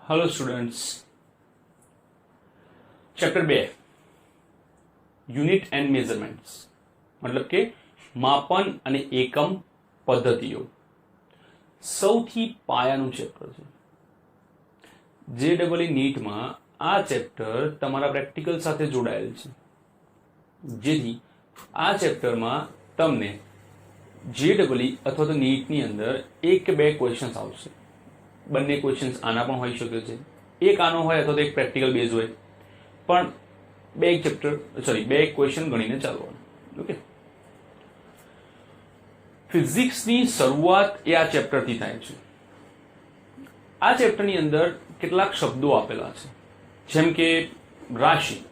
Hello students, chapter 2 unit and measurements मतलब કે માપન અને એકમ પદ્ધતિઓ સૌથી પાયાનું ચેપ્ટર છે. JEE નીટમાં આ ચેપ્ટર તમારા પ્રેક્ટિકલ સાથે જોડાયેલ છે, જેથી આ ચેપ્ટરમાં તમને JEE અથવા તો નીટની અંદર એક કે બે ક્વેશ્ચન્સ આવશે. બંને ક્વેશ્ચન્સ આના પણ હોઈ શકે છે, એક આનો હોય અથવા તો એક પ્રેક્ટિકલ બેઝ હોય, પણ બે ક્વેશ્ચન ગણીને ચાલવાનું. ઓકે, ફિઝિક્સની શરૂઆત એ આ ચેપ્ટરથી થાય છે. આ ચેપ્ટરની અંદર કેટલાક શબ્દો આપેલા છે, જેમ કે રાશિ.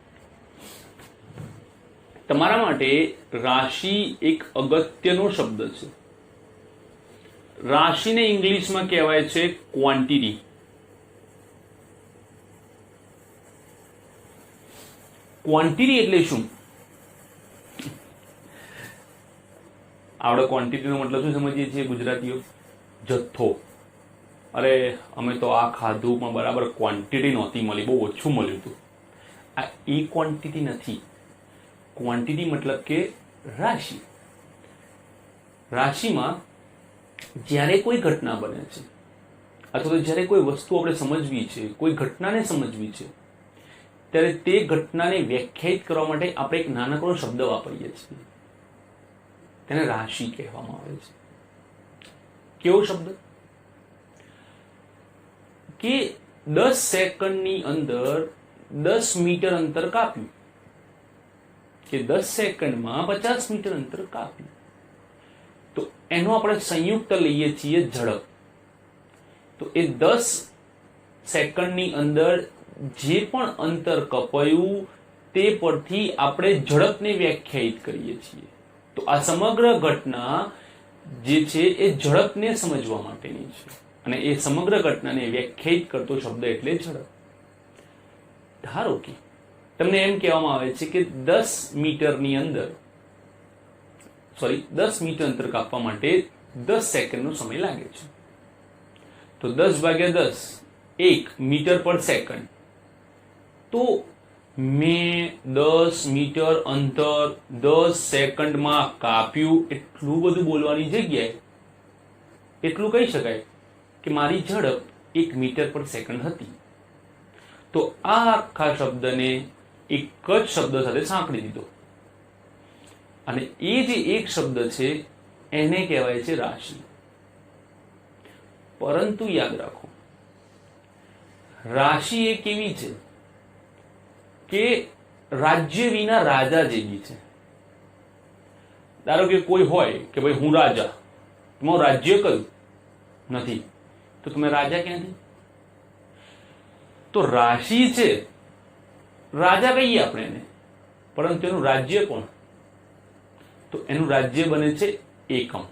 તમારા માટે રાશિ એક અગત્યનો શબ્દ છે. રાશિને ઇંગ્લિશમાં કહેવાય છે ક્વોન્ટિટી. ક્વોન્ટિટી એટલે શું? આપણે ક્વોન્ટિટીનો મતલબ શું સમજીએ છીએ ગુજરાતીઓ? જથ્થો. અરે અમે તો આ ખાધું પણ બરાબર ક્વોન્ટિટી નહોતી મળી, બહુ ઓછું મળ્યું હતું. આ એ ક્વોન્ટિટી નથી. ક્વોન્ટિટી મતલબ કે રાશિ. રાશિમાં જ્યારે કોઈ ઘટના બને છે અથવા તો જ્યારે કોઈ વસ્તુ આપણે સમજવી છે, કોઈ ઘટનાને સમજવી છે, ત્યારે તે ઘટનાને વ્યાખ્યાયિત કરવા માટે આપણે એક નાનકડો શબ્દ વાપરીએ છીએ, તેને રાશિ કહેવામાં આવે છે. કેવો શબ્દ? કે 10 સેકન્ડની અંદર 10 મીટર અંતર કાપ્યું, કે 10 સેકન્ડમાં 50 મીટર અંતર કાપ્યું, તો એનો આપણે સંયુક્ત લઈએ છીએ ઝડપ. તો એ 10 સેકન્ડની અંદર જે પણ અંતર કપાયું તે પરથી આપણે ઝડપને વ્યાખ્યાયિત કરીએ છીએ. તો આ સમગ્ર ઘટના જે છે એ ઝડપને સમજવા માટેની છે, અને એ સમગ્ર ઘટનાને વ્યાખ્યાયિત કરતો શબ્દ એટલે ઝડપ. ધારો કે તમને એમ કહેવામાં આવે છે કે 10 મીટર અંતર કાપવા માટે 10 સેકન્ડનો સમય લાગે છે. તો 10 ભાગ્યા 10 1 મીટર પર સેકન્ડ. તો મેં 10 મીટર અંતર 10 સેકન્ડમાં કાપ્યું. એટલું બધું બોલવાની જગ્યાએ એટલું કહી શકાય કે મારી ઝડપ 1 મીટર પર સેકન્ડ હતી. તો આ આખા શબ્દને એક જ શબ્દ સાથે સાંકળી દીધો, અને એ જે એક શબ્દ છે એને કહેવાય છે રાશિ. પરંતુ યાદ રાખો, રાશિ એ કેવી છે કે રાજ્ય વિના રાજા જેવી છે. ધારો કે કોઈ હોય કે ભાઈ હું રાજા, તમારું રાજ્ય કયું નથી, તો તમે રાજા ક્યાંથી? તો રાશિ છે, રાજા કહીએ આપણે એને, પરંતુ એનું રાજ્ય કોણ? તો એનું રાજ્ય બને છે એકમ.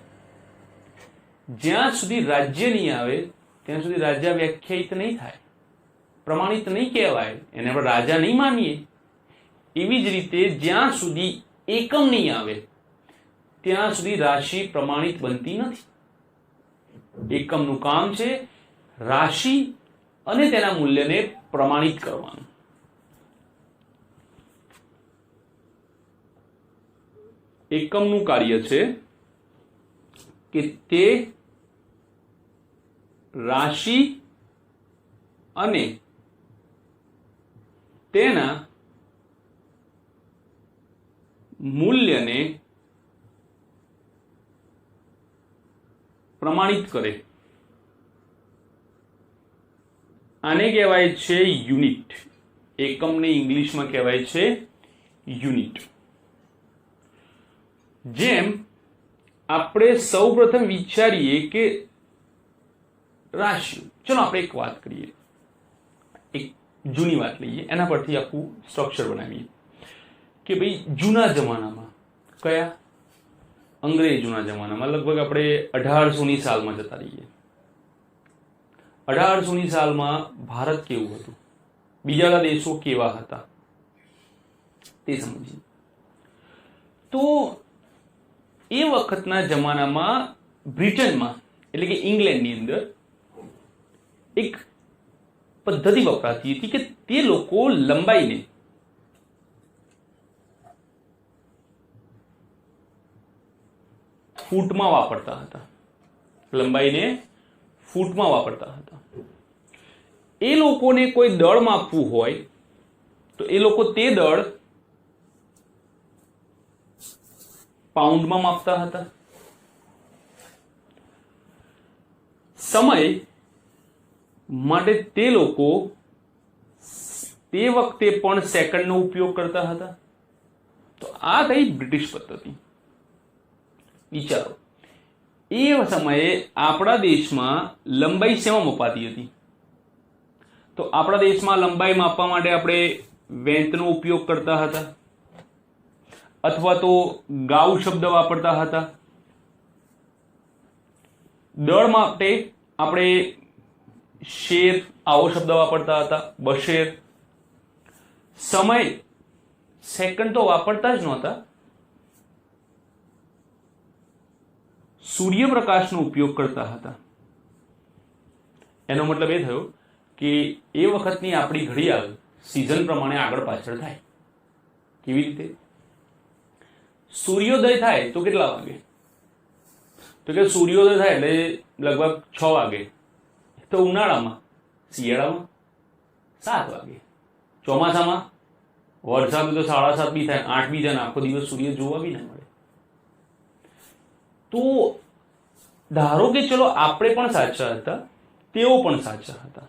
જ્યાં સુધી રાજ્ય નહીં આવે ત્યાં સુધી રાજા વ્યાખ્યાયિત નહીં થાય, પ્રમાણિત નહીં કહેવાય, એને આપણે રાજા નહીં માનીએ. એવી જ રીતે જ્યાં સુધી એકમ નહીં આવે ત્યાં સુધી રાશિ પ્રમાણિત બનતી નથી. એકમનું કામ છે રાશિ અને તેના મૂલ્યને પ્રમાણિત કરવાનું. એકમનું કાર્ય છે કે તે રાશિ અને તેના મૂલ્યને પ્રમાણિત કરે. આને કહેવાય છે યુનિટ. એકમને ઇંગ્લિશમાં કહેવાય છે યુનિટ. જેમ આપણે સૌપ્રથમ વિચારીએ કે રાશિ, ચલો આપણે એક વાત કરીએ, એક જૂની વાત લઈએ, એના પરથી આખું સ્ટ્રક્ચર બનાવીએ કે ભાઈ જૂના જમાનામાં, કયા? અંગ્રેજોના જમાનામાં, લગભગ આપણે 1800ની સાલમાં જતા રહીએ. 1800ની સાલમાં ભારત કેવું હતું, બીજા દેશો કેવા હતા તે સમજીએ. તો એ વખતના જમાનામાં બ્રિટનમાં એટલે કે ઇંગ્લેન્ડની અંદર એક પદ્ધતિ વપરાતી હતી કે તે લોકો લંબાઈને ફૂટમાં વાપરતા હતા. લંબાઈને ફૂટમાં વાપરતા હતા. એ લોકોને કોઈ દળ માપવું હોય તો એ લોકો તે દળ પાઉન્ડમાં માપતા હતા. સમય માટે તે લોકો તે વખતે પણ સેકન્ડનો ઉપયોગ કરતા હતા. તો આ થઈ બ્રિટિશ પદ્ધતિ. વિચારો, એ સમયે આપણા દેશમાં લંબાઈ શેમાં મપાતી હતી? તો આપણા દેશમાં લંબાઈ માપવા માટે આપણે વેંતનો ઉપયોગ કરતા હતા, અથવા તો ગાઉ શબ્દ વાપરતા હતા. દળ માટે આપણે શેર આવો શબ્દ વાપરતા હતા, બશેર. સમય સેકન્ડ તો વાપરતા જ નહોતા. સૂર્યપ્રકાશનો ઉપયોગ કરતા હતા. એનો મતલબ એ થયો કે એ વખતની આપણી ઘડિયાળ સિઝન પ્રમાણે આગળ પાછળ થાય. કેવી રીતે? સૂર્યોદય થાય તો કેટલા વાગે? તો કે સૂર્યોદય થાય એટલે લગભગ 6 વાગે. તો ઉનાળામાં, શિયાળામાં 7 વાગે, ચોમાસામાં વરસાદ તો 7:30 બી થાય, 8 બી જાય, આખો દિવસ સૂર્ય જોવા બી ના મળે. તો ધારો કે ચલો આપણે પણ સાચા હતા, તેઓ પણ સાચા હતા.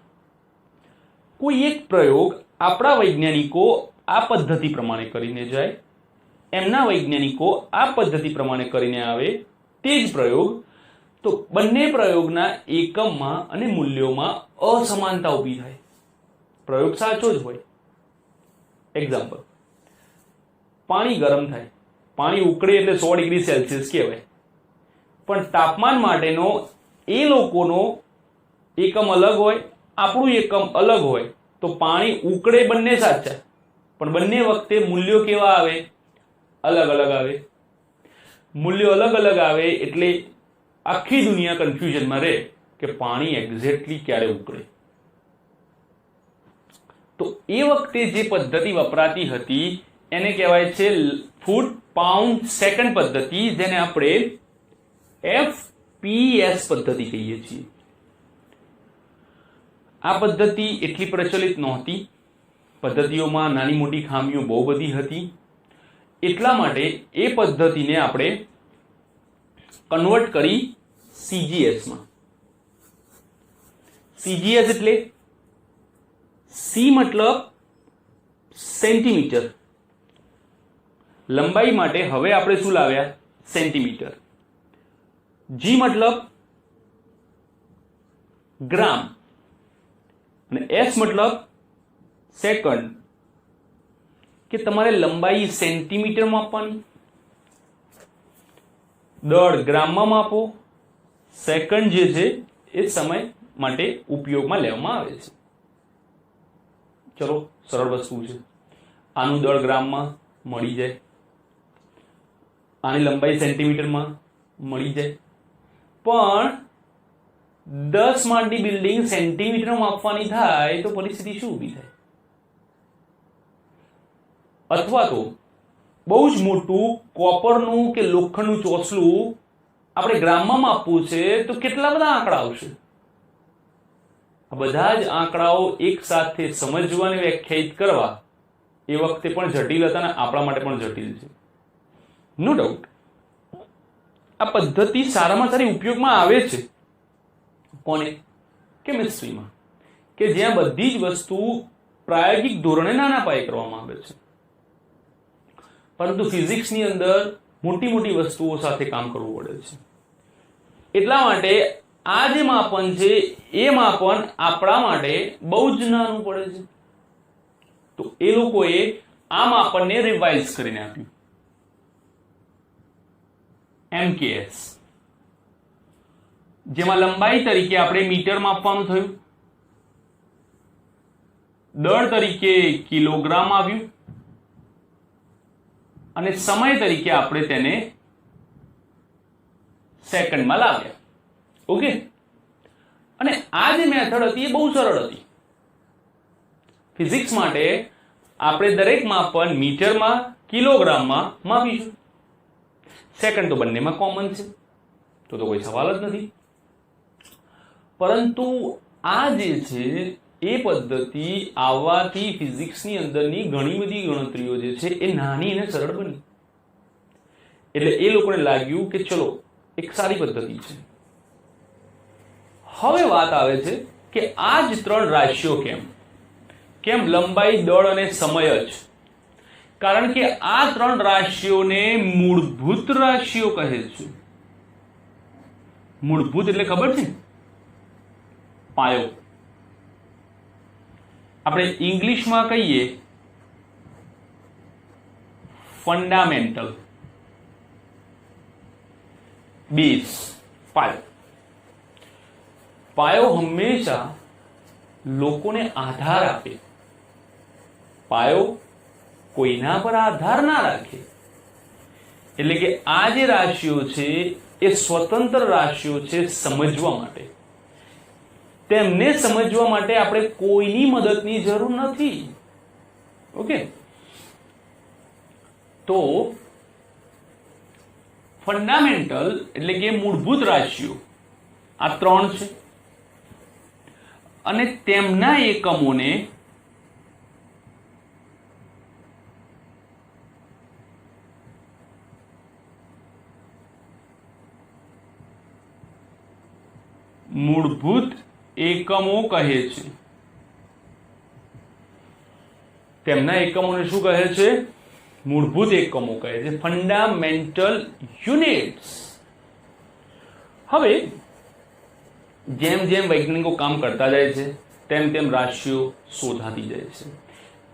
કોઈ એક પ્રયોગ આપણા વૈજ્ઞાનિકો આ પદ્ધતિ પ્રમાણે કરીને જાય, એમના વૈજ્ઞાનિકો આ પદ્ધતિ પ્રમાણે કરીને આવે, તે જ પ્રયોગ, તો બંને પ્રયોગના એકમમાં અને મૂલ્યોમાં અસમાનતા ઊભી થાય. પ્રયોગ સાચો જ હોય. એક્ઝામ્પલ, પાણી ગરમ થાય, પાણી ઉકળે એટલે 100 ડિગ્રી સેલ્સિયસ કહેવાય, પણ તાપમાન માટેનો એ લોકોનો એકમ અલગ હોય, આપણું એકમ અલગ હોય, તો પાણી ઉકળે બંને સાચા, પણ બંને વખતે મૂલ્યો કેવા આવે? અલગ અલગ આવે. મૂલ્યો અલગ અલગ આવે એટલે આખી દુનિયા કન્ફ્યુઝનમાં રહે કે પાણી એક્ઝેક્ટલી ક્યારે ઉકળે. તો એ વખતે જે પદ્ધતિ વપરાતી હતી એને કહેવાય છે ફૂટ પાઉન્ડ સેકન્ડ પદ્ધતિ, જેને આપણે FPS પદ્ધતિ કહીએ છીએ. આ પદ્ધતિ એટલી પ્રચલિત નહોતી. પદ્ધતિઓમાં નાની મોટી ખામીઓ બહુ બધી હતી. એટલા માટે એ પદ્ધતિને આપણે કન્વર્ટ કરી CGSમાં. CGS એટલે સી મતલબ સેન્ટીમીટર. લંબાઈ માટે હવે આપણે શું લાવ્યા? સેન્ટીમીટર. જી મતલબ ગ્રામ અને એસ મતલબ સેકન્ડ. કે તમારે લંબાઈ સેન્ટીમીટરમાં માપવાની, દળ ગ્રામમાં માપો, સેકન્ડ જે છે એ સમય માટે ઉપયોગમાં લેવામાં આવે છે. ચલો, સરળ વસ્તુ છે. આનું દળ ગ્રામમાં મળી જાય, આની લંબાઈ સેન્ટીમીટરમાં મળી જાય. પણ 10 માળની બિલ્ડિંગ સેન્ટીમીટરમાં માપવાની થાય તો પરિસ્થિતિ શું ઊભી થાય? અથવા તો બહુ જ મોટું કોપરનું કે લોખંડનું ચોસલું આપણે ગ્રામમાં માપવું છે તો કેટલા બધા આંકડા આવશે? આ બધા જ આંકડાઓ એક સાથે સમજવા અને વ્યાખ્યાયિત કરવા એ વખતે પણ જટિલ હતા અને આપણા માટે પણ જટિલ છે. નો ડાઉટ આ પદ્ધતિ સારામાં સારી ઉપયોગમાં આવે છે. કોને? કેમિસ્ટ્રીમાં, કે જ્યાં બધી જ વસ્તુ પ્રાયોગિક ધોરણે નાના પાયે કરવામાં આવે છે. પરંતુ ફિઝિક્સની અંદર મોટી મોટી વસ્તુઓ સાથે કામ કરવું પડે છે. એટલા માટે આ જે માપન છે એ માપન આપણા માટે બહુ જ નાનું પડે છે. તો એ લોકોએ આ માપનને રિવાઇઝ કરીને આપ્યું, MKS, જેમાં લંબાઈ તરીકે આપણે મીટર માપવાનું થયું, દળ તરીકે કિલોગ્રામ આવ્યું અને સમય તરીકે આપણે તેને સેકન્ડમાં લાવ્યા. ઓકે. અને આ જે મેથડ હતી એ બહુ સરળ હતી. ફિઝિક્સ માટે આપણે દરેક માપન મીટરમાં કિલોગ્રામમાં માપીશું. સેકન્ડ તો બંનેમાં કોમન છે, તો કોઈ સવાલ જ નથી. પરંતુ આ જે છે એ પદ્ધતિ આવવાથી ફિઝિક્સની અંદરની ઘણી બધી ગણતરીઓ જે છે એ નાની અને સરળ બની. એટલે એ લોકોને લાગ્યું કે ચલો એક સારી પદ્ધતિ છે. હવે વાત આવે છે કે આ જ ત્રણ રાશિઓ કેમ લંબાઈ, દળ અને સમય જ? કારણ કે આ ત્રણ રાશિઓને મૂળભૂત રાશિઓ કહે છે. મૂળભૂત એટલે ખબર છે, પાયો. આપણે ઇંગ્લિશમાં કહીએ ફંડામેન્ટલ, બેઝ, પાયો. પાયો હંમેશા લોકોને આધાર આપે. પાયો કોઈના પર આધાર ના રાખે. એટલે કે આ જે રાશિઓ છે એ સ્વતંત્ર રાશિઓ છે સમજવા માટે. તેમને સમજવા માટે આપણે કોઈની મદદની જરૂર નથી. ઓકે, તો ફંડામેન્ટલ એટલે કે મૂળભૂત રાશિઓ આ ત્રણ છે અને તેમના એકમોને મૂળભૂત એકમો કહે છે. તેમના એકમોને શું કહે છે? મૂળભૂત એકમો કહે છે, ફંડામેન્ટલ યુનિટ્સ. હવે જેમ જેમ વૈજ્ઞાનિકો કામ કરતા જાય છે તેમ તેમ રાશિઓ શોધાતી જાય છે.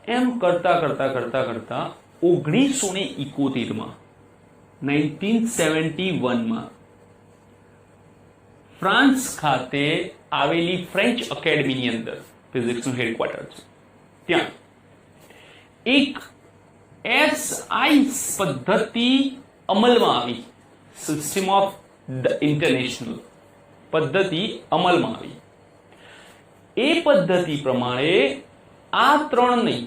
એમ કરતા 1971માં 1971માં ફ્રાન્સ ખાતે આવેલી ફ્રેન્ચ એકેડમીની અંદર ફિઝિક્સનું હેડક્વાર્ટર છે. ત્યાં એક SI પદ્ધતિ અમલમાં આવી. સિસ્ટમ ઓફ ધ ઇન્ટરનેશનલ પદ્ધતિ અમલમાં આવી. એ પદ્ધતિ પ્રમાણે આ ત્રણ નહીં,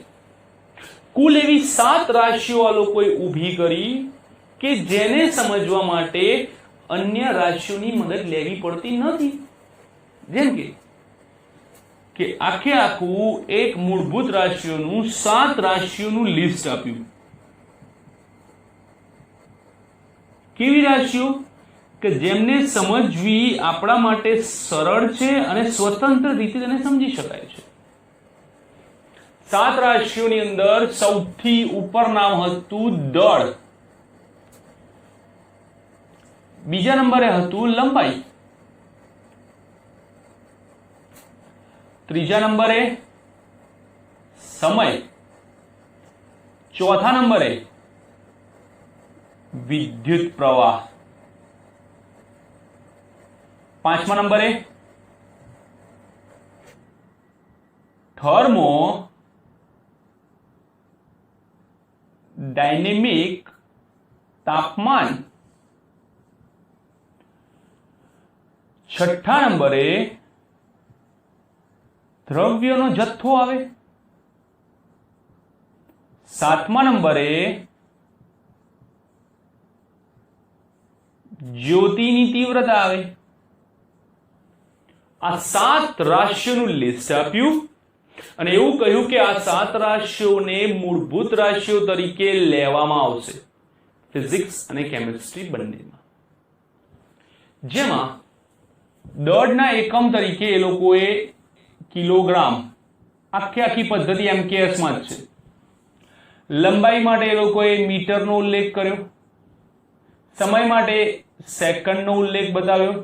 કુલ એવી 7 રાશિઓ આ લોકોએ ઊભી કરી કે જેને સમજવા માટે અન્ય રાશિઓની મદદ લેવી પડતી નથી. જેમ કે આખે આખું એક મૂળભૂત રાશિઓનું 7 રાશિઓનું લિસ્ટ આપ્યું. કેવી રાશિઓ કે જેમને સમજવી આપણા માટે સરળ છે અને સ્વતંત્ર રીતે તેને સમજી શકાય છે. 7 રાશિઓની અંદર સૌથી ઉપર નામ હતું દળ, બીજા નંબરે હતું લંબાઈ, ત્રીજા નંબરે સમય, ચોથા નંબરે વિદ્યુત પ્રવાહ, પાંચમા નંબરે થર્મો ડાયનેમિક તાપમાન, છઠ્ઠા નંબરે દ્રવ્યનો જથ્થો આવે, સાતમા નંબરે જ્યોતિની તીવ્રતા આવે. આ 7 રાશિઓનું લિસ્ટ આપ્યું અને એવું કહ્યું કે આ 7 રાશિઓને મૂળભૂત રાશિઓ તરીકે લેવામાં આવશે ફિઝિક્સ અને કેમિસ્ટ્રી બંનેમાં. જેમાં દળના એકમ તરીકે એ લોકોએ કિલોગ્રામ, આખી પદ્ધતિ MKS માં જ છે. લંબાઈ માટે એ લોકોએ મીટરનો ઉલ્લેખ કર્યો, સમય માટે સેકન્ડનો ઉલ્લેખ બતાવ્યો,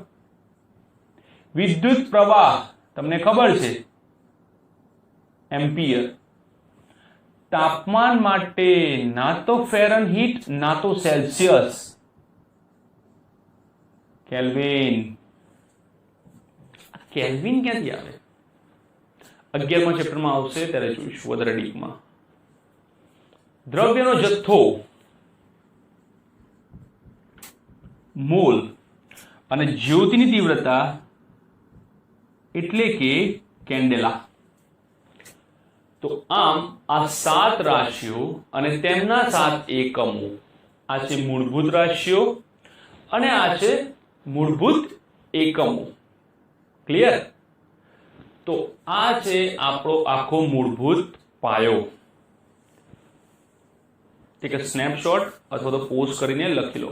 વિદ્યુત પ્રવાહ તમને ખબર છે એમ્પિયર, તાપમાન માટે ના તો ફેરનહીટ ના તો સેલ્સિયસ, કેલ્વિન. કેલ્વિન ક્યાંથી આવે? 11મા ચેપ્ટરમાં આવશે ત્યારે જોઈશું વધારે ડીપમાં. દ્રવ્યનો જથ્થો મોલ અને જ્યોતિની તીવ્રતા એટલે કે કેન્ડેલા. તો આમ આ 7 રાશિઓ અને તેમના 7 એકમો, આ છે મૂળભૂત રાશિઓ અને આ છે મૂળભૂત એકમો. ક્લિયર? તો આ છે આપણો આખો મૂળભૂત પાયો. ઠીક છે, સ્નેપશોટ અથવા તો પોઝ કરીને લખી લો.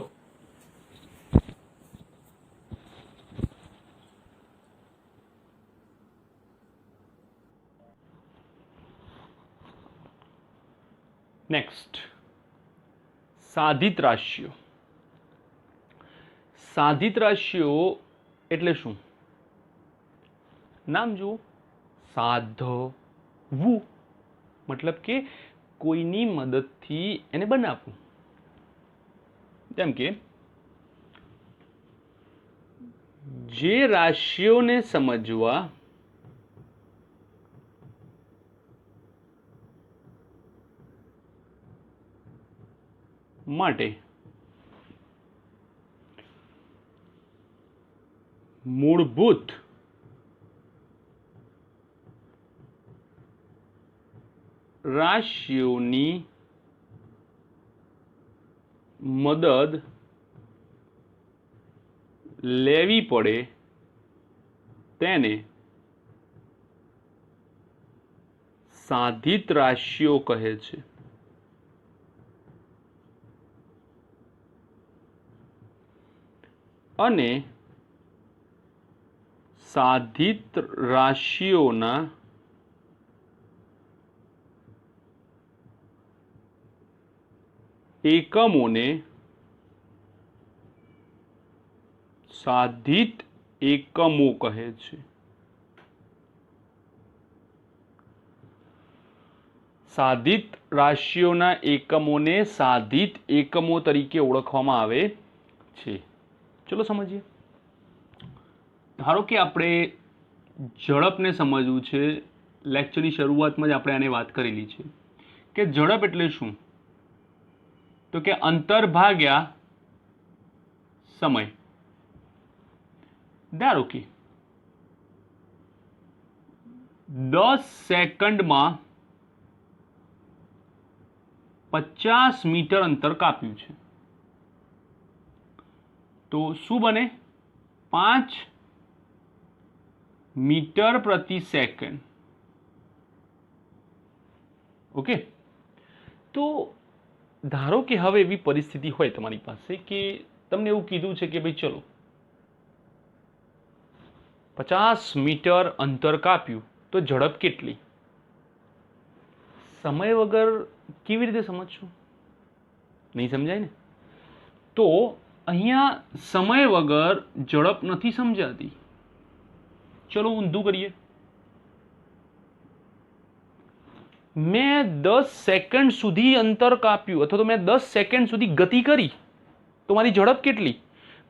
નેક્સ્ટ, સાધિત રાશિઓ. સાધિત રાશિઓ એટલે શું? નામ જુઓ, સાધવું મતલબ કે કોઈની મદદથી એને બનાવવું. જેમ કે જે રાશિઓને સમજવા માટે મૂળભૂત રાશિઓની મદદ લેવી પડે તેને સાધિત રાશિઓ કહે છે. અને સાધિત રાશિઓના એકમોને સાધિત એકમો કહે છે. સાધિત રાશિઓના એકમોને સાધિત એકમો તરીકે ઓળખવામાં આવે છે. ચલો સમજીએ. ધારો કે આપણે ઝડપને સમજવું છે. લેક્ચરની શરૂઆતમાં જ આપણે આને વાત કરેલી છે કે ઝડપ એટલે શું? તો કે અંતર ભાગ્યા સમય. ધારો કે 10 સેકન્ડમાં 50 મીટર અંતર કાપ્યું છે, તો શું બને? 5 મીટર પ્રતિ સેકન્ડ. ઓકે. તો ધારો કે હવે એવી પરિસ્થિતિ હોય તમારી પાસે કે તમને એવું કીધું છે કે ભાઈ ચલો 50 મીટર અંતર કાપ્યું, તો ઝડપ કેટલી? સમય વગર કેવી રીતે સમજશું? નહીં સમજાય ને. તો અહીંયા સમય વગર ઝડપ નથી સમજાતી. ચલો ઊંધું કરીએ. મેં 10 સેકન્ડ સુધી અંતર કાપ્યું અથવા તો મેં 10 સેકન્ડ સુધી ગતિ કરી, તો મારી ઝડપ કેટલી?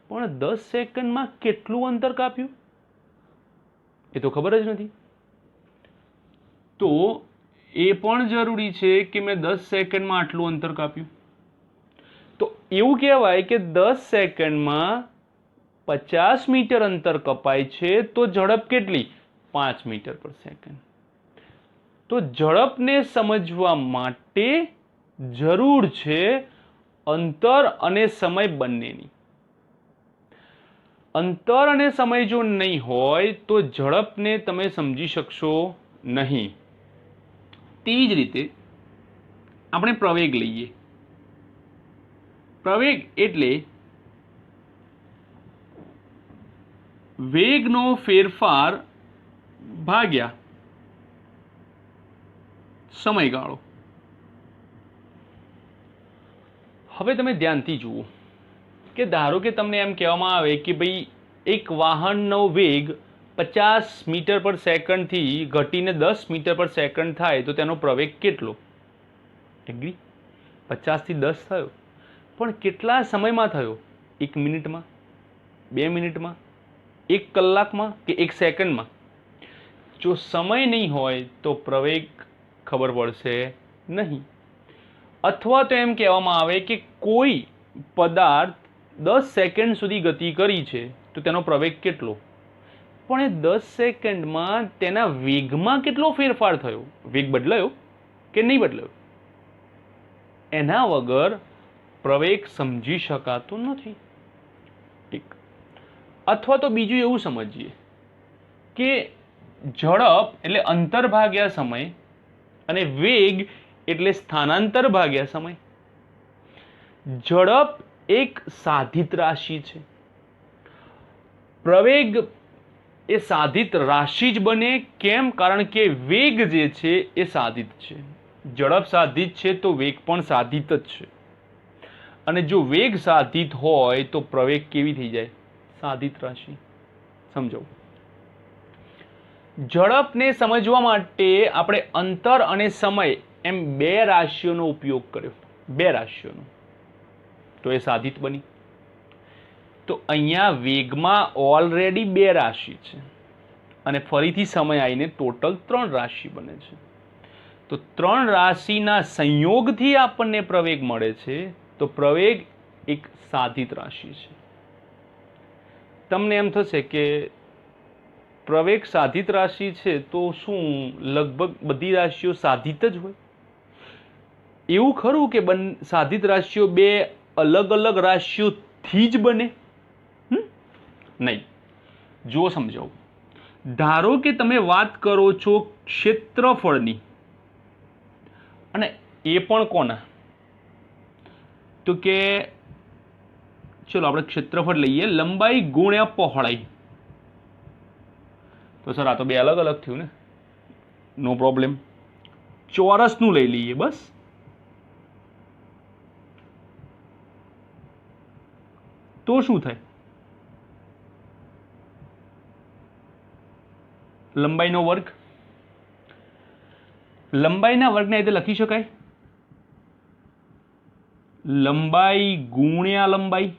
પણ 10 સેકન્ડમાં કેટલું અંતર કાપ્યું એ તો ખબર જ નથી. તો એ પણ જરૂરી છે કે મેં 10 સેકન્ડમાં આટલું અંતર કાપ્યું. તો એવું કહેવાય કે 10 સેકન્ડમાં 50 મીટર અંતર કપાય છે, તો ઝડપ કેટલી? 5 મીટર પર સેકન્ડ. તો ઝડપને સમજવા માટે જરૂર છે અંતર અને સમય બંનેની. અંતર અને સમય જો નહીં હોય તો ઝડપને તમે સમજી શકશો નહીં. તેવી જ રીતે આપણે પ્રવેગ લઈએ. પ્રવેગ એટલે વેગનો ફેરફાર ભાગ્યા સમયગાળો. હવે તમે ધ્યાનથી જુઓ કે ધારો કે તમને એમ કહેવામાં આવે કે ભાઈ એક વાહનનો વેગ 50 મીટર પર સેકન્ડથી ઘટીને 10 મીટર પર સેકન્ડ થાય તો તેનો પ્રવેગ કેટલો? એગ્રી? 50 થી 10 થયો, પણ કેટલા સમયમાં થયો? 1 મિનિટમાં, 2 મિનિટમાં, 1 કલાકમાં કે 1 સેકન્ડમાં? જો સમય નહીં હોય તો પ્રવેગ ખબર પડશે નહીં. અથવા તો એમ કહેવામાં આવે કે કોઈ પદાર્થ 10 સેકન્ડ સુધી ગતિ કરી છે તો તેનો પ્રવેગ કેટલો? પણ એ 10 સેકન્ડમાં તેના વેગમાં કેટલો ફેરફાર થયો, વેગ બદલાયો કે નહીં બદલાયો, એના વગર પ્રવેગ સમજી શકાતો નથી. ઠીક. અથવા તો બીજું એવું સમજીએ કે ઝડપ એટલે અંતર ભાગ્યા સમય અને વેગ એટલે સ્થાનાંતર ભાગ્યા સમય. ઝડપ એક સાધિત રાશિ છે, પ્રવેગ એ સાધિત રાશિ જ બને. કેમ? કારણ કે વેગ જે છે એ સાધિત છે. ઝડપ સાધિત છે તો વેગ પણ સાધિત જ છે. અને જો વેગ સાધિત હોય તો પ્રવેગ કેવી થઈ જાય? સાધિત રાશિ. સમજો. ઝડપને સમજવા માટે આપણે અંતર અને સમય એમ બે રાશિઓનો ઉપયોગ કર્યો, બે રાશિઓનો, તો એ સાધિત બની. તો અહીંયા વેગમાં ઓલરેડી બે રાશિ છે અને ફરીથી સમય આવીને ટોટલ 3 રાશિ બને છે. તો 3 રાશિના સંયોગથી આપણને પ્રવેગ મળે છે. તો પ્રવેગ એક સાધિત રાશિ છે. તમને એમ થશે કે પ્રવેગ સાધિત રાશિ છે તો શું લગભગ બધી રાશિઓ સાધિત જ હોય? એવું ખરું કે સાધિત રાશિઓ બે અલગ અલગ રાશિઓથી જ બને? નહીં. જો સમજાવું. ધારો કે તમે વાત કરો છો ક્ષેત્રફળની, અને એ પણ કોના? તો કે ચલો આપણે ક્ષેત્રફળ લઈએ, લંબાઈ ગુણ્યા પહોળાઈ. તો સર આ તો બે અલગ અલગ થયું ને. નો પ્રોબ્લેમ. ચોરસનું લઈ લઈએ બસ. તો શું થાય? લંબાઈનો વર્ગ. લંબાઈના વર્ગને રીતે લખી શકાય લંબાઈ ગુણ્યા લંબાઈ.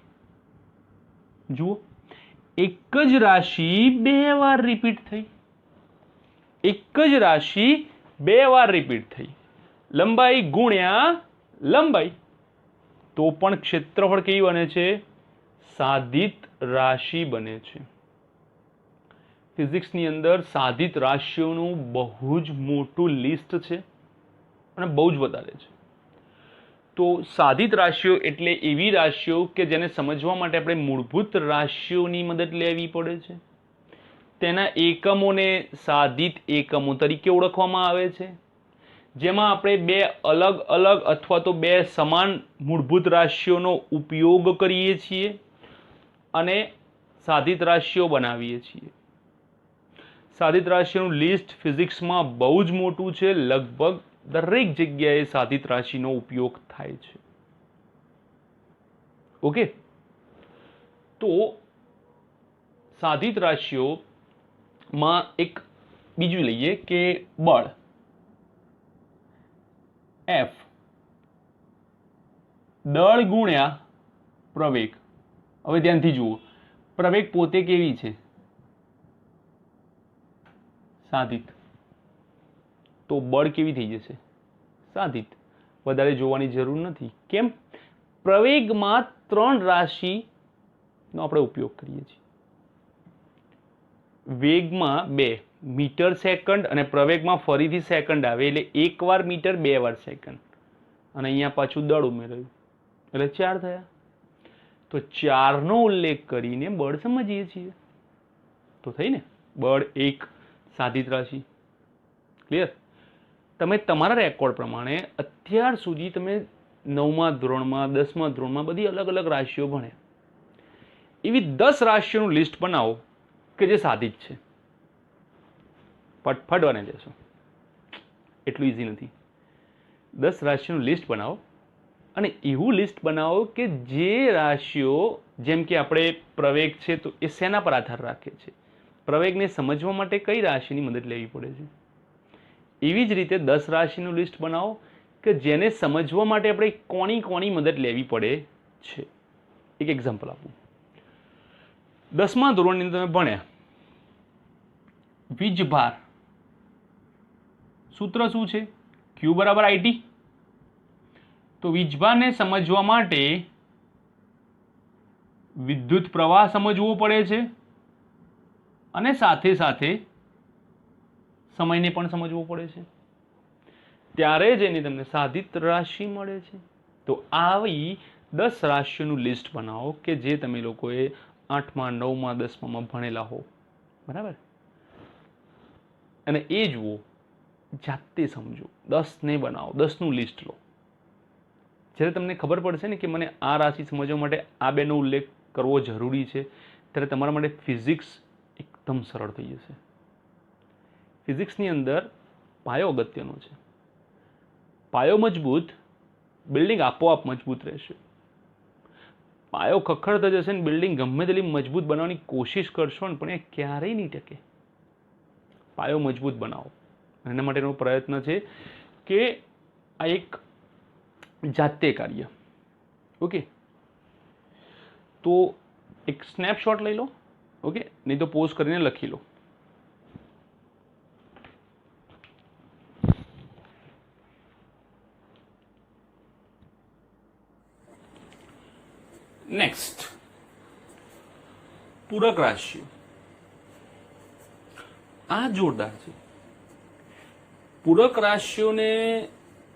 જુઓ, એક જ રાશિ બે વાર રિપીટ થઈ. એક જ રાશિ બે વાર રિપીટ થઈ. લંબાઈ ગુણ્યા લંબાઈ. તો પણ ક્ષેત્રફળ કેવી બને છે? સાધિત રાશિ બને છે. ફિઝિક્સની અંદર સાધિત રાશિઓનું બહુ જ મોટું લિસ્ટ છે અને બહુ જ વધારે છે. તો સાધિત રાશિઓ એટલે એવી રાશિઓ કે જેને સમજવા માટે આપણે મૂળભૂત રાશિઓની મદદ લેવી પડે છે. તેના એકમોને સાધિત એકમો તરીકે ઓળખવામાં આવે છે, જેમાં આપણે બે અલગ અલગ અથવા તો બે સમાન મૂળભૂત રાશિઓનો ઉપયોગ કરીએ છીએ અને સાધિત રાશિઓ બનાવીએ છીએ. સાધિત રાશિઓનું લિસ્ટ ફિઝિક્સમાં બહુ જ મોટું છે. લગભગ દરેક જગ્યાએ સાધિત રાશિનો ઉપયોગ થાય છે. ઓકે. તો સાધિત રાશિઓમાં એક બીજું લઈએ કે બળ F દળ ગુણ્યા પ્રવેગ. હવે ધ્યાનથી જુઓ, પ્રવેગ પોતે કેવી છે? સાધિત. તો બળ કેવી થઈ જશે? સાધિત. વધારે જોવાની જરૂર નથી. કેમ? પ્રવેગમાં 3 રાશિનો આપણે ઉપયોગ કરીએ છીએ. વેગમાં 2 મીટર સેકન્ડ અને પ્રવેગમાં ફરીથી સેકન્ડ આવે એટલે એકવાર મીટર બે વાર સેકન્ડ, અને અહીંયા પાછું દળ ઉમેરાયું એટલે 4 થયા. તો 4નો ઉલ્લેખ કરીને બળ સમજીએ છીએ. તો થઈ ને, બળ એક સાધિત રાશિ. ક્લિયર? તમે તમારા રેકોર્ડ પ્રમાણે અત્યાર સુધી તમે 9મા ધોરણમાં 10મા ધોરણમાં બધી અલગ અલગ રાશિઓ ભણ્યા. એવી 10 રાશિઓનું લિસ્ટ બનાવો કે જે સાધિત છે. ફટફટ બની જશો. એટલું ઇઝી નથી. 10 રાશિઓનું લિસ્ટ બનાવો અને એવું લિસ્ટ બનાવો કે જે રાશિઓ, જેમ કે આપણે પ્રવેગ છે તો એ શેના પર આધાર રાખે છે? પ્રવેગને સમજવા માટે કઈ રાશિની મદદ લેવી પડે છે? એવી જ રીતે 10 રાશિનું લિસ્ટ બનાવો કે જેને સમજવા માટે આપણે કોની કોની મદદ લેવી પડે છે. એક એક્ઝામ્પલ આપું. 10મા ધોરણની અંદર તમે ભણ્યા વીજભાર. સૂત્ર શું છે? Q = IT. તો વીજભારને સમજવા માટે વિદ્યુત પ્રવાહ સમજવો પડે છે અને સાથે સાથે સમયને પણ સમજવો પડે છે, ત્યારે જ એની તમને સાધિત રાશિ મળે છે. તો આવી 10 રાશિઓનું લિસ્ટ બનાવો કે જે તમે લોકોએ 8મા 9મા 10મામાં ભણેલા હો, બરાબર, અને એ જુઓ, જાતે સમજો, 10ને બનાવો, 10નું લિસ્ટ લો. જ્યારે તમને ખબર પડશે ને કે મને આ રાશિ સમજવા માટે આ બેનો ઉલ્લેખ કરવો જરૂરી છે, ત્યારે તમારા માટે ફિઝિક્સ એકદમ સરળ થઈ જશે. ફિઝિક્સની અંદર પાયો અગત્યનો છે. પાયો મજબૂત, બિલ્ડિંગ આપોઆપ મજબૂત રહેશે. પાયો ખખડતો જશે ને બિલ્ડિંગ ગમે તેટલી મજબૂત બનાવવાની કોશિશ કરશો ને પણ એ ક્યારેય નહીં ટકે. પાયો મજબૂત બનાવો. એના માટેનો પ્રયત્ન છે કે આ એક જાતે કાર્ય. ઓકે, તો એક સ્નેપશોટ લઈ લો. ઓકે, નહીં તો પોઝ કરીને લખી લો. નેક્સ્ટ, પૂરક રાશિઓ. આ જોરદાર છે. પૂરક રાશિઓને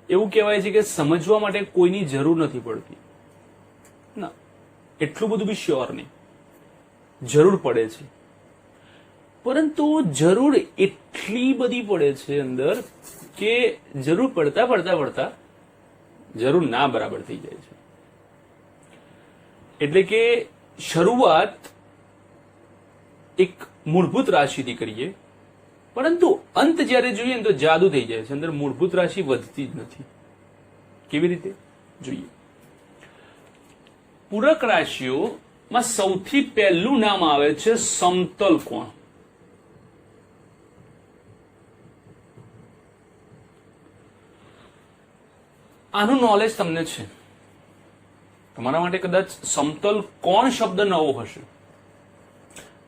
એવું કહેવાય છે કે સમજવા માટે કોઈની જરૂર નથી પડતી. ના, એટલું બધું બી શ્યોર નહીં. જરૂર પડે છે, પરંતુ જરૂર એટલી બધી પડે છે અંદર કે જરૂર પડતા પડતા પડતા જરૂર ના બરાબર થઈ જાય છે. એટલે કે શરૂઆત એક મૂળભૂત રાશિથી કરીએ, પરંતુ અંત જ્યારે જોઈએ ને તો જાદુ થઈ જાય છે. અંદર મૂળભૂત રાશિ વધતી જ નથી. કેવી રીતે જોઈએ? પૂરક રાશિઓમાં સૌથી પહેલું નામ આવે છે સમતલ કોણ. આનું નોલેજ તમને છે. તમારા માટે કદાચ સમતલ કોણ શબ્દ નવો હશે,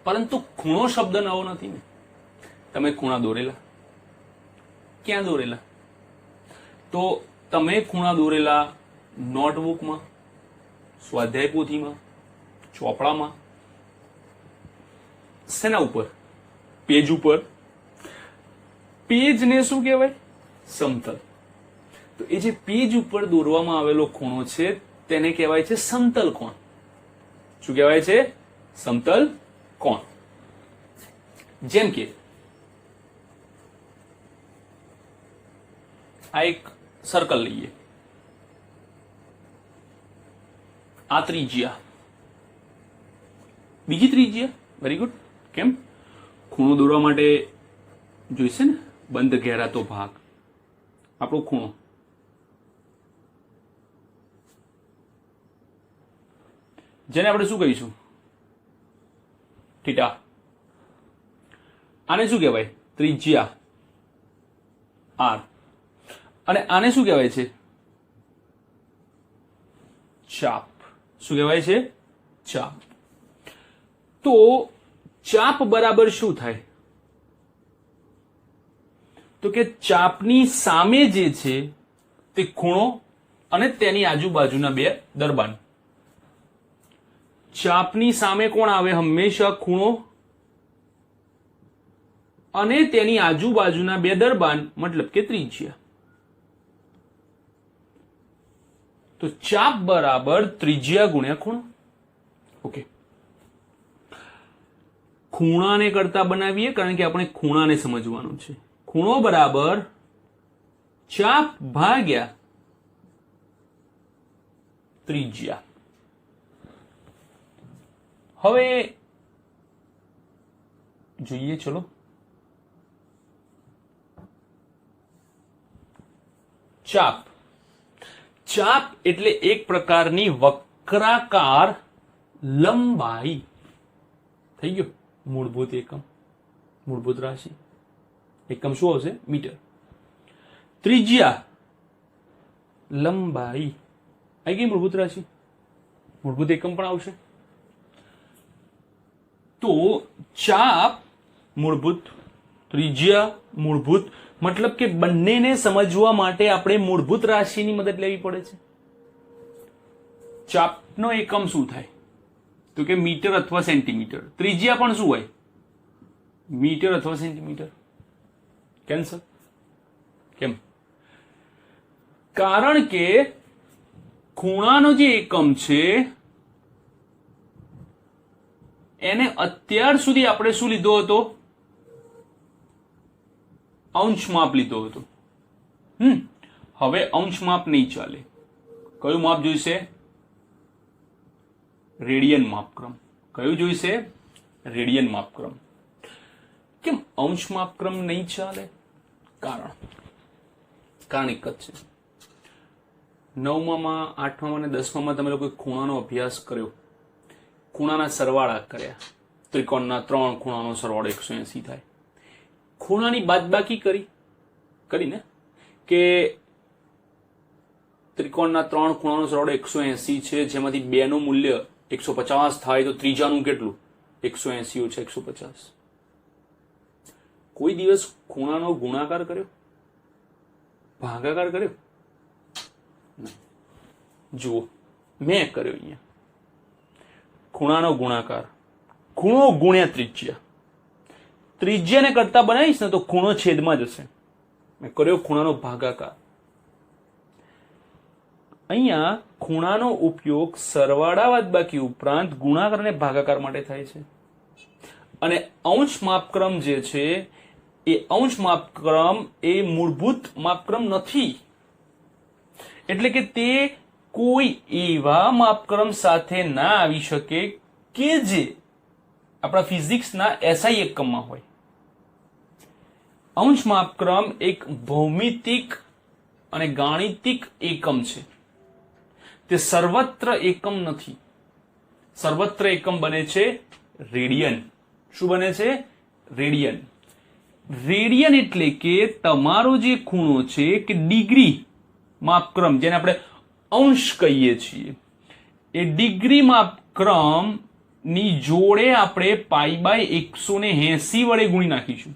પરંતુ ખૂણો શબ્દ નવો નથી ને. તમે ખૂણા દોરેલા? ક્યાં દોરેલા? તો તમે ખૂણા દોરેલા નોટબુકમાં, સ્વાધ્યાય પોથીમાં, ચોપડામાં, શેના ઉપર? પેજ ઉપર. પેજને શું કહેવાય? સમતલ. તો એ જે પેજ ઉપર દોરવામાં આવેલો ખૂણો છે તેને કહેવાય છે સમતલ કોણ. શું કહેવાય છે? સમતલ કોણ. જેમ કે આ એક સર્કલ લઈએ, આ ત્રિજ્યા, બીજી ત્રિજ્યા. Very good. કેમ? ખૂણો દોરવા માટે જોઈશે ને બંધ ઘેરાતો ભાગ, આપણો ખૂણો. જેને આપણે શું કહીશું? થીટા. આને શું કહેવાય? ત્રિજ્યા, આર. અને આને શું કહેવાય છે? ચાપ. શું કહેવાય છે? ચાપ. તો ચાપ બરાબર શું થાય? તો કે ચાપની સામે જે છે તે ખૂણો અને તેની આજુબાજુના બે દરબાન. ચાપની સામે કોણ આવે? હંમેશા ખૂણો અને તેની આજુબાજુના બે દરબાન, મતલબ કે ત્રિજ્યા. તો ચાપ બરાબર ત્રિજ્યા ગુણ્યા ખૂણો. ઓકે, ખૂણાને કરતા બનાવીએ કારણ કે આપણે ખૂણાને સમજવાનું છે. ખૂણો બરાબર ચાપ ભાગ્યા ત્રિજ્યા. હવે જોઈએ, ચલો. ચાપ. ચાપ એટલે એક પ્રકારની વક્રાકાર લંબાઈ. થઈ ગયો. મૂળભૂત એકમ, મૂળભૂત રાશિ. એકમ શું આવશે? મીટર. ત્રિજ્યા લંબાઈ આવી ગઈ. મૂળભૂત રાશિ, મૂળભૂત એકમ પણ આવશે. તો ચાપ મૂળભૂત, ત્રિજ્યા મૂળભૂત, મતલબ કે બંનેને સમજવા માટે આપણે મૂળભૂત રાશિની મદદ લેવી પડે છે. ચાપનો એકમ શું થાય? તો કે મીટર અથવા સેન્ટીમીટર. ત્રિજ્યા પણ શું હોય? મીટર અથવા સેન્ટીમીટર? કેન્સલ. કેમ? કારણ કે ખૂણાનો જે એકમ છે એને અત્યાર સુધી આપણે શું લીધો હતો? અંશ માપ લીધો હતો. હવે અંશ માપ નહીં ચાલે. કયું માપ જોઈશે? રેડિયન માપક્રમ. કયું જોઈશે? રેડિયન માપક્રમ. કેમ અંશ માપક્રમ નહીં ચાલે? કારણ એક જ છે. 9મા 8મા અને 10મા તમે લોકો ખૂણાનો અભ્યાસ કર્યો, ખૂણાના સરવાળા કર્યા. ત્રિકોણના 3 ખૂણાનો સરવાળો 180 થાય. ખૂણાની બાદબાકી કરીને કે ત્રિકોણના 3 ખૂણાનો સરવાળો 180 છે, જેમાંથી 2 નું મૂલ્ય 150 થાય તો ત્રીજાનું કેટલું? 180 ઓછા 150. કોઈ દિવસ ખૂણાનો ગુણાકાર કર્યો? ભાગાકાર કર્યો? જુઓ, મેં કર્યો અહીંયા. ખૂણાનો ગુણાકાર, ખૂણો ગુણ્યા ત્રિજ્યા. ત્રિજ્યાને કરતા બનાવીશ ને તો ખૂણો છેદમાં જશે. મેં કર્યો ખૂણાનો ભાગાકાર. અહીંયા ખૂણાનો ઉપયોગ સરવાળા બાદબાકી ઉપરાંત ગુણાકાર અને ભાગાકાર માટે થાય છે. અને અંશ માપક્રમ જે છે એ અંશ માપક્રમ એ મૂળભૂત માપક્રમ નથી. એટલે કે તે કોઈ એવા માપક્રમ સાથે ના આવી શકે કે જે આપણા ફિઝિક્સના એસઆઈ એકમમાં હોય. અંશ માપક્રમ એક ભૌમિતિક અને ગાણિતિક એકમ છે. તે સર્વત્ર એકમ નથી. સર્વત્ર એકમ બને છે રેડિયન. શું બને છે? રેડિયન. રેડિયન એટલે કે તમારો જે ખૂણો છે કે ડિગ્રી માપક્રમ, જેને આપણે અંશ કહીએ છીએ, એ ડિગ્રી માપક્રમ ની જોડે આપણે π/180 વડે ગુણી નાખીશું.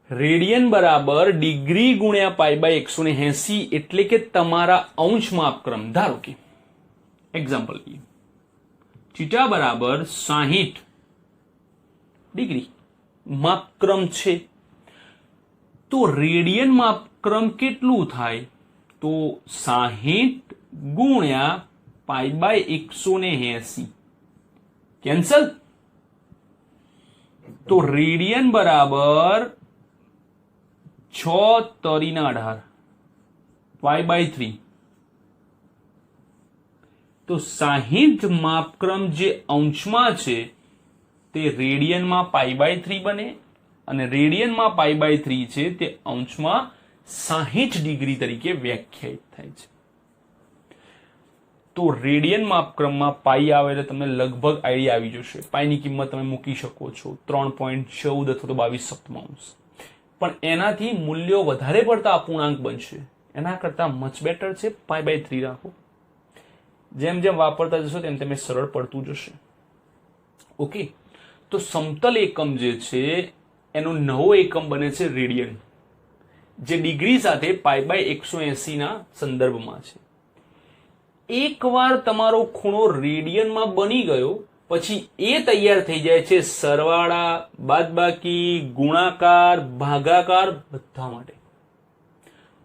રેડિયન બરાબર ડિગ્રી ગુણ્યા π/180 એટલે કે તમારા અંશ માપક્રમ. ધારો કે એક્ઝામ્પલ લઈએ, થીટા બરાબર 60 ડિગ્રી માપક્રમ છે, તો રેડિયન માપક્રમ કેટલું થાય? તો 60 ગુણ્યા π/180. કેન્સલ. તો રેડિયન બરાબર 6 તરીના 18 π/3. તો 60 માપક્રમ જે અંશમાં છે તે રેડિયનમાં π/3 બને, અને રેડિયનમાં π/3 છે તે અંશમાં 60 ડિગ્રી તરીકે વ્યાખ્યાયિત થાય છે. તો રેડિયન માપક્રમમાં પાઈ આવે એટલે તમને લગભગ આઈડિયા આવી જશે. પાઈની કિંમત તમે મૂકી શકો છો 3.14 અથવા તો 22 સપ્તમાંશ. પણ એનાથી મૂલ્યો વધારે પડતા અપૂર્ણાંક બનશે. એના કરતા મચ બેટર છે π/3 રાખો. જેમ જેમ વાપરતા જશો તેમ તેમ સરળ પડતું જશે. ઓકે, તો સમતલ એકમ જે છે એનો નવો એકમ બને છે રેડિયન, જે ડિગ્રી સાથે π/180 ના સંદર્ભમાં છે. એકવાર તમારો ખૂણો રેડિયનમાં બની ગયો પછી એ તૈયાર થઈ જાય છે સરવાળા, બાદબાકી, ગુણાકાર, ભાગાકાર બધા માટે.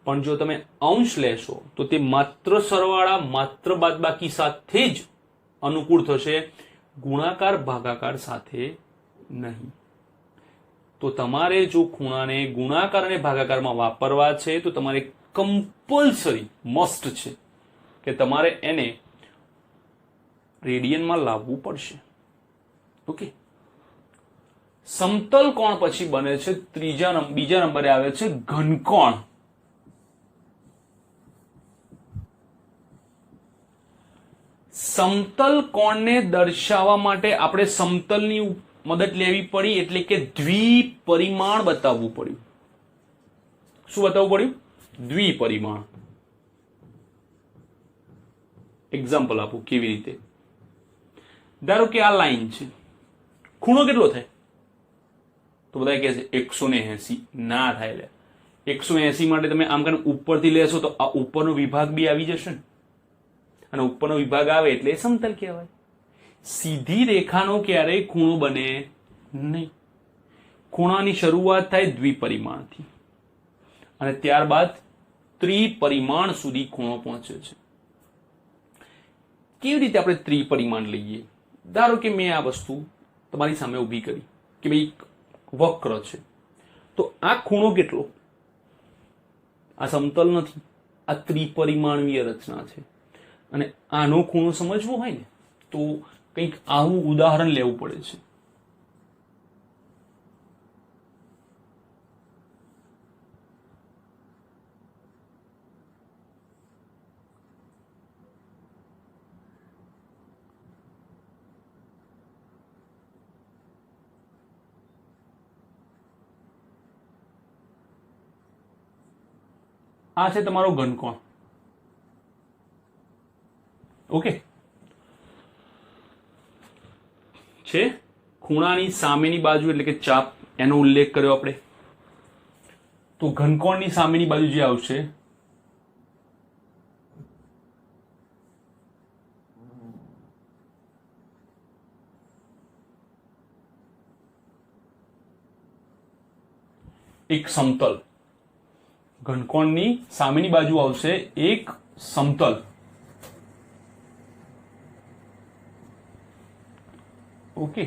પણ જો તમે અંશ લેશો તો તે માત્ર સરવાળા, માત્ર બાદબાકી સાથે જ અનુકૂળ થશે, ગુણાકાર ભાગાકાર સાથે નહીં. તો તમારે જો ખૂણાને ગુણાકાર અને ભાગાકારમાં વાપરવા છે તો તમારે કમ્પલસરી મસ્ટ છે કે તમારે એને રેડિયનમાં લાવવું પડશે. ઓકે, સમતલ કોણ પછી બને છે બીજા નંબરે આવે છે ઘનકોણ. સમતલ કોણને દર્શાવવા માટે આપણે સમતલની મદદ લેવી પડી, એટલે કે દ્વિપરિમાણ બતાવવું પડ્યું. શું બતાવવું પડ્યું? દ્વિપરિમાણ. એક્ઝામ્પલ આપું કેવી રીતે. ધારો કે આ લાઈન છે, ખૂણો કેટલો થાય? તો બધા કહે છે 180. ના થાય. લે 180 માટે તમે આમ કરીને ઉપરથી લેશો તો આ ઉપરનો વિભાગ બી આવી જશે ને, અને ઉપરનો વિભાગ આવે એટલે સમતલ કહેવાય. સીધી રેખાનો ક્યારેય ખૂણો બને નહીં. ખૂણાની શરૂઆત થાય દ્વિપરિમાણથી અને ત્યારબાદ ત્રિપરિમાણ સુધી ખૂણો પહોંચે છે. કેવી રીતે આપણે ત્રિપરિમાણ લઈએ? ધારો કે મેં આ વસ્તુ તમારી સામે ઊભી કરી કે ભાઈ વક્ર છે, તો આ ખૂણો કેટલો? આ સમતલ નથી, આ ત્રિપરિમાણીય રચના છે અને આનો ખૂણો સમજવો હોય ને તો કંઈક આવું ઉદાહરણ લેવું પડે છે. આ છે તમારો ઘનકોણ. ઓકે, છે ખૂણાની સામેની બાજુ એટલે કે ચાપ, એનો ઉલ્લેખ કર્યો આપણે. તો ઘનકોણની સામેની બાજુ જે આવશે એક સમતલ. ઘનકોણની સામેની બાજુ આવશે એક સમતલ. ઓકે,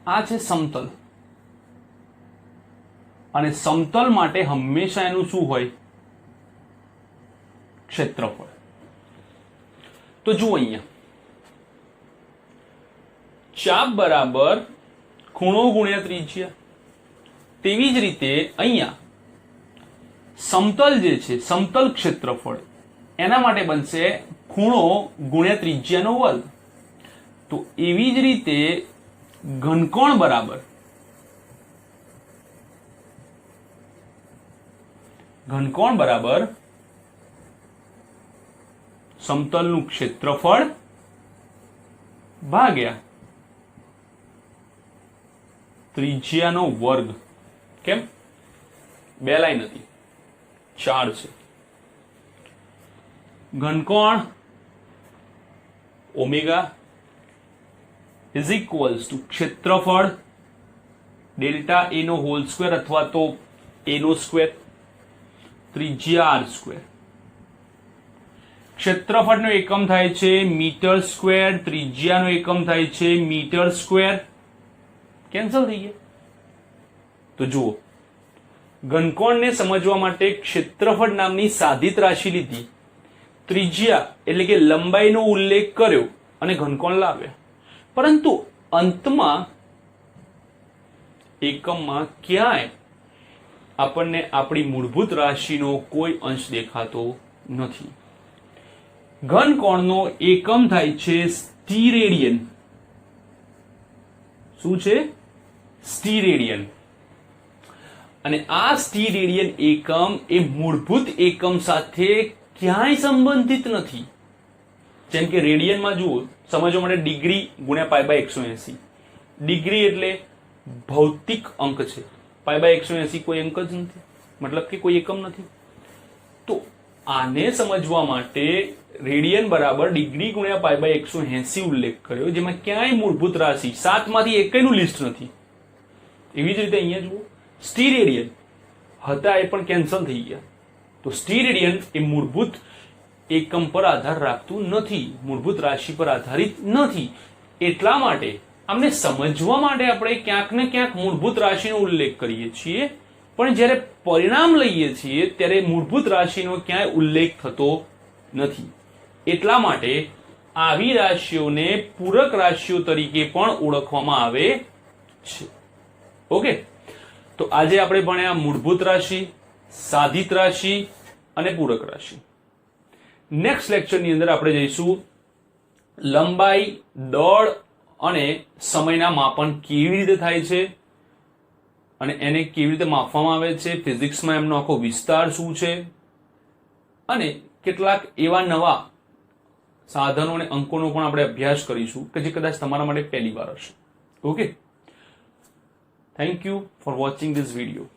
આ છે સમતલ અને સમતલ માટે હંમેશા એનું શું હોય? ક્ષેત્રફળ. તો જુઓ અહીંયા ચાપ બરાબર ખૂણો ગુણ્યા ત્રિજ્યા. તેવી જ રીતે અહીંયા સમતલ જે છે સમતલ ક્ષેત્રફળ એના માટે બનશે ખૂણો ગુણ્યા ત્રિજ્યાનો વર્ગ. તો એવી જ રીતે ઘનકોણ બરાબર સમતલનું ક્ષેત્રફળ ભાગ્યા ત્રિજ્યાનો વર્ગ. કેમ? બે લાઈન હતી, 4 છે. ઘનકોણ ઓમેગા ઇઝ ઇક્વલ્સ ટુ ક્ષેત્રફળ ડેલ્ટા એ નો હોલ સ્ક્વેર અથવા તો એ નો સ્ક્વેર ત્રિજ્યા r સ્ક્વેર. ક્ષેત્રફળનો એકમ થાય છે મીટર સ્ક્વેર, ત્રિજ્યાનો એકમ થાય છે મીટર સ્ક્વેર. કેન્સલ થઈ ગયા. તો જુઓ, ઘનકોણને સમજવા માટે ક્ષેત્રફળ નામની સાધિત રાશિ લીધી, ત્રિજ્યા એટલે કે લંબાઈનો ઉલ્લેખ કર્યો અને ઘનકોણ લાવ્યા. પરંતુ અંતમાં એકમમાં ક્યાંય આપણને આપણી મૂળભૂત રાશિનો કોઈ અંશ દેખાતો નથી. ઘનકોણનો એકમ થાય છે સ્ટીરેડિયન. શું છે? સ્ટીરેડિયન. અને આ સ્ટીરેડિયન એકમ એ મૂળભૂત એકમ સાથે ક્યાંય સંબંધિત નથી. જેમ કે રેડિયનમાં જુઓ, સમજવા માટે ડિગ્રી ગુણ્યા π/180. ડિગ્રી એટલે ભૌતિક અંક છે, π/180 કોઈ અંક જ નથી, મતલબ કે કોઈ એકમ નથી. તો આને સમજવા માટે રેડિયન બરાબર ડિગ્રી ગુણ્યા π/180 ઉલ્લેખ કર્યો, જેમાં ક્યાંય મૂળભૂત રાશિ 7 માંથી એકયનું લિસ્ટ નથી. એવી જ રીતે અહીંયા જુઓ, સ્ટીરેડિયન હતા એ પણ કેન્સલ થઈ ગયા. તો સ્ટીરેડિયન એ મૂળભૂત એકમ પર આધાર રાખતું નથી, મૂળભૂત રાશિ પર આધારિત નથી. એટલા માટે આમને સમજવા માટે આપણે ક્યાંક ને ક્યાંક મૂળભૂત રાશિનો ઉલ્લેખ કરીએ છીએ, પણ જ્યારે પરિણામ લઈએ છીએ ત્યારે મૂળભૂત રાશિનો ક્યાંય ઉલ્લેખ થતો નથી. એટલા માટે આવી રાશિઓને પૂરક રાશિઓ તરીકે પણ ઓળખવામાં આવે છે. ઓકે, તો આજે આપણે ભણ્યા મૂળભૂત રાશિ, સાધિત રાશિ અને પૂરક રાશિ. નેક્સ્ટ લેક્ચરની અંદર આપણે જઈશું લંબાઈ, દળ અને સમયના માપન કેવી રીતે થાય છે અને એને કેવી રીતે માપવામાં આવે છે, ફિઝિક્સમાં એમનો આખો વિસ્તાર શું છે અને કેટલાક એવા નવા સાધનો અને અંકોનો પણ આપણે અભ્યાસ કરીશું કે જે કદાચ તમારા માટે પહેલી વાર હશે. Okay, thank you for watching this video.